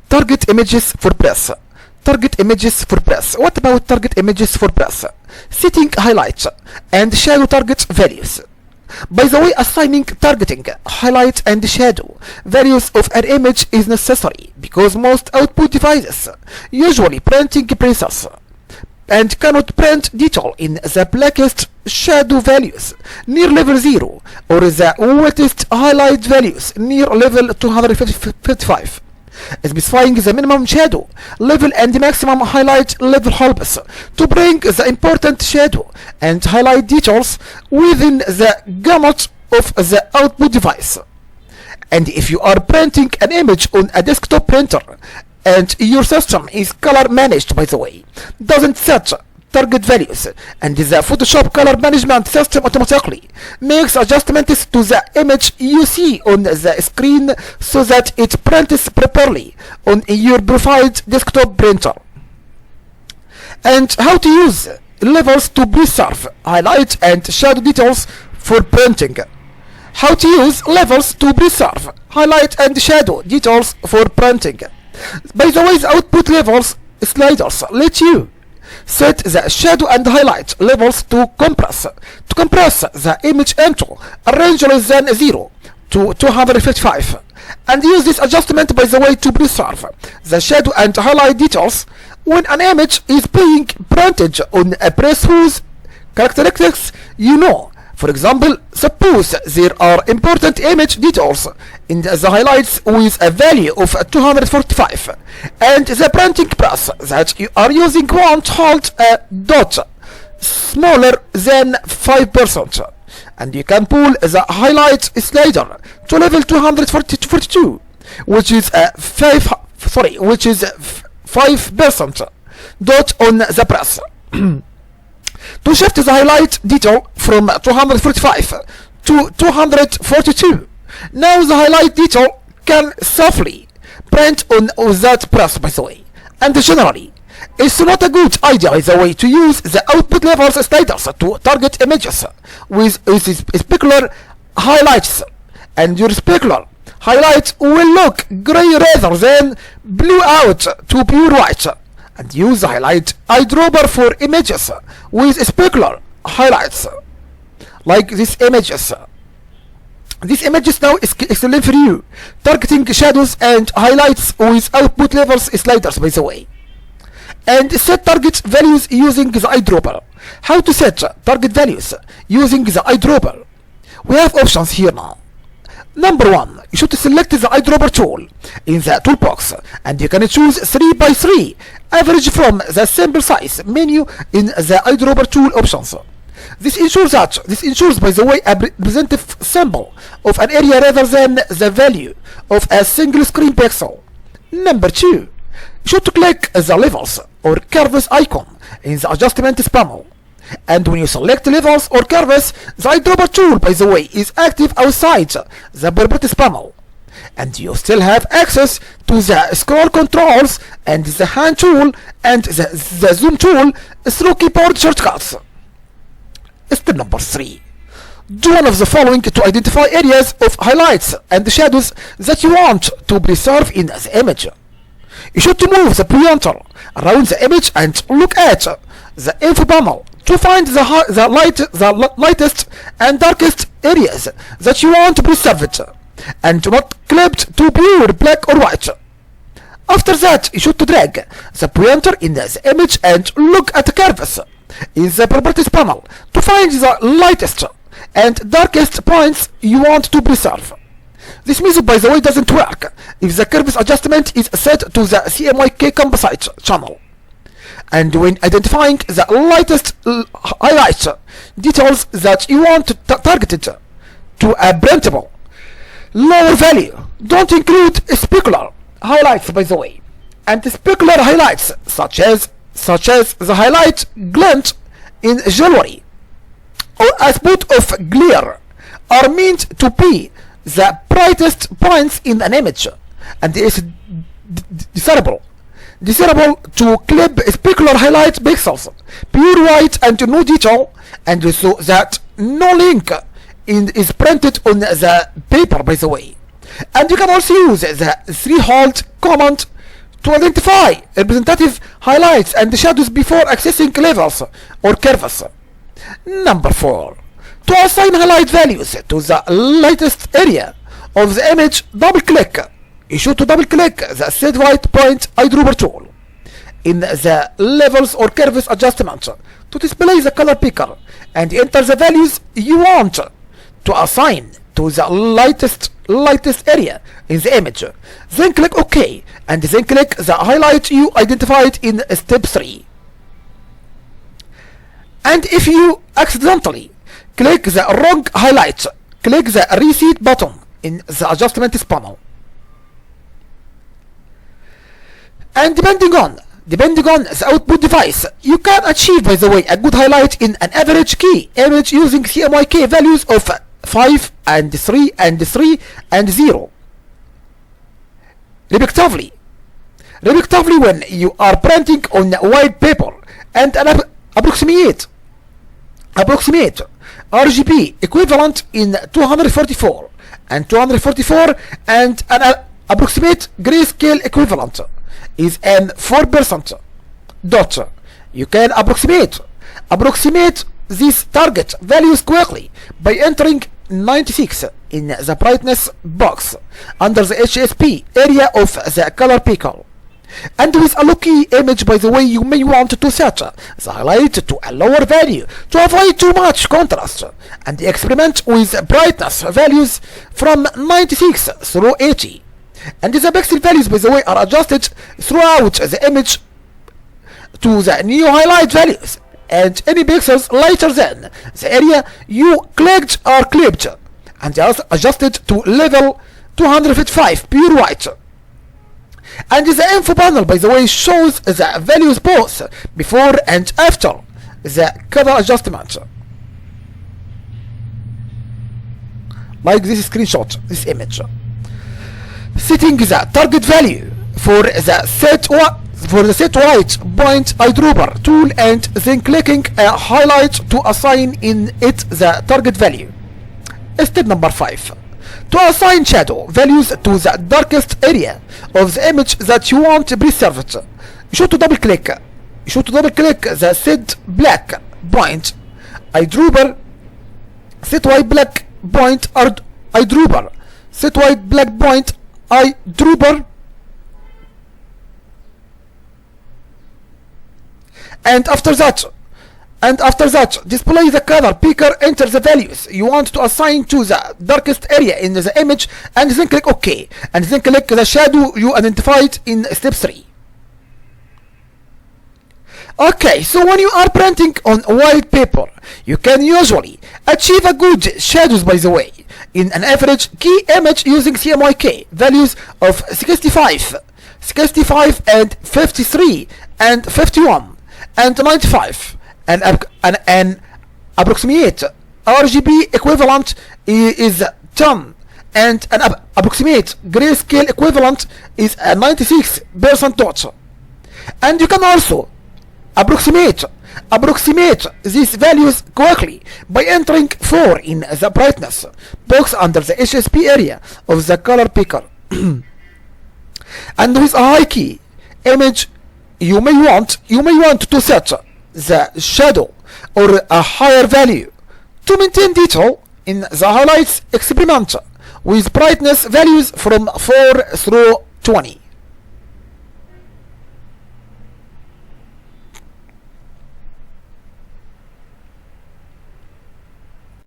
Target images for press. Target images for press. What about target images for press? Setting highlights and shadow target values. By the way, assigning targeting, highlight and shadow values of an image is necessary because most output devices, usually printing presses, and cannot print detail in the blackest shadow values near level 0 or the whitest highlight values near level 255. Specifying the minimum shadow level and maximum highlight level helps to bring the important shadow and highlight details within the gamut of the output device. And if you are printing an image on a desktop printer and your system is color managed, by the way, doesn't set target values, and the Photoshop color management system automatically makes adjustments to the image you see on the screen so that it prints properly on your profiled desktop printer. And how to use levels to preserve highlight and shadow details for printing. How to use levels to preserve highlight and shadow details for printing. By the way, the output levels sliders let you set the shadow and highlight levels to compress the image into a range less than 0 to 255, and use this adjustment, by the way, to preserve the shadow and highlight details when an image is being printed on a press whose characteristics you know. For example, suppose there are important image details in the highlights with a value of 245, and the printing press that you are using won't hold a dot smaller than 5%, and you can pull the highlight slider to level 242, which is 5% dot on the press. To shift the highlight detail from 245 to 242. Now the highlight detail can safely print on that press, by the way. And generally, it's not a good idea, by the way, to use the output levels sliders to target images with specular highlights, and your specular highlight will look gray rather than blue out to pure white. And use the highlight eyedropper for images with specular highlights, like these images. These images now is excellent for you, targeting shadows and highlights with output levels sliders, by the way. And set target values using the eyedropper. How to set target values using the eyedropper? We have options here now. Number 1, you should select the eyedropper tool in the toolbox, and you can choose 3x3 average from the sample size menu in the eyedropper tool options. This ensures, by the way, a representative sample of an area rather than the value of a single screen pixel. Number 2, you should click the levels or curves icon in the adjustment panel. And when you select levels or curves, the eyedropper tool, by the way, is active outside the properties panel. And you still have access to the scroll controls and the hand tool and the zoom tool through keyboard shortcuts. Step number 3. Do one of the following to identify areas of highlights and shadows that you want to preserve in the image. You should move the pointer around the image and look at the info panel to find the lightest and darkest areas that you want to preserve it, and not clipped to pure black or white. After that, you should drag the pointer in the image and look at the curves in the properties panel to find the lightest and darkest points you want to preserve. This method, by the way, doesn't work if the curves adjustment is set to the CMYK composite channel. And when identifying the lightest highlights details that you want to target to a printable lower value, don't include specular highlights, by the way. And specular highlights, such as the highlight glint in jewelry or a spot of glare, are meant to be the brightest points in an image, and is desirable to clip specular highlight pixels, pure white and no detail, and so that no link is printed on the paper, by the way. And you can also use the 3-hold command to identify representative highlights and shadows before accessing levels or curves. Number 4. To assign highlight values to the lightest area of the image, double click. You should double click the set white point eyedropper tool in the levels or curves adjustment to display the color picker and enter the values you want to assign to the lightest area in the image. Then click OK and then click the highlight you identified in step 3. And if you accidentally click the wrong highlight, click the reset button in the adjustments panel. And depending on the output device, you can achieve, by the way, a good highlight in an average key image using CMYK values of 5 and 3 and 3 and 0 respectively when you are printing on white paper, and an approximate RGB equivalent in 244 and 244 and an approximate grayscale equivalent is an 4% dot. You can approximate these target values quickly by entering 96 in the brightness box under the HSP area of the color picker. And with a low-key image, by the way, you may want to set the highlight to a lower value to avoid too much contrast, and experiment with brightness values from 96 through 80. And the pixel values, by the way, are adjusted throughout the image to the new highlight values, and any pixels lighter than the area you clicked are clipped, and they are adjusted to level 255 pure white. And the info panel, by the way, shows the values both before and after the color adjustment. Like this screenshot, this image. Setting the target value for the set white point eyedropper tool and then clicking a highlight to assign in it the target value. Step number 5. To assign shadow values to the darkest area of the image that you want preserved, you should double click the set black point eyedropper, set white black point eyedropper, set white black point eyedropper, and after that display the color picker, enter the values you want to assign to the darkest area in the image, and then click OK, and then click the shadow you identified in step 3. Okay, so when you are printing on white paper, you can usually achieve a good shadows, by the way, in an average key image using CMYK values of 65 and 53 and 51 and 95. An approximate RGB equivalent is 10, and an approximate grayscale equivalent is a 96% dot. And you can also approximate these values quickly by entering 4 in the brightness box under the HSP area of the color picker. And with a high key image, you may want to set the shadow or a higher value. To maintain detail in the highlights, experiment with brightness values from 4 through 20.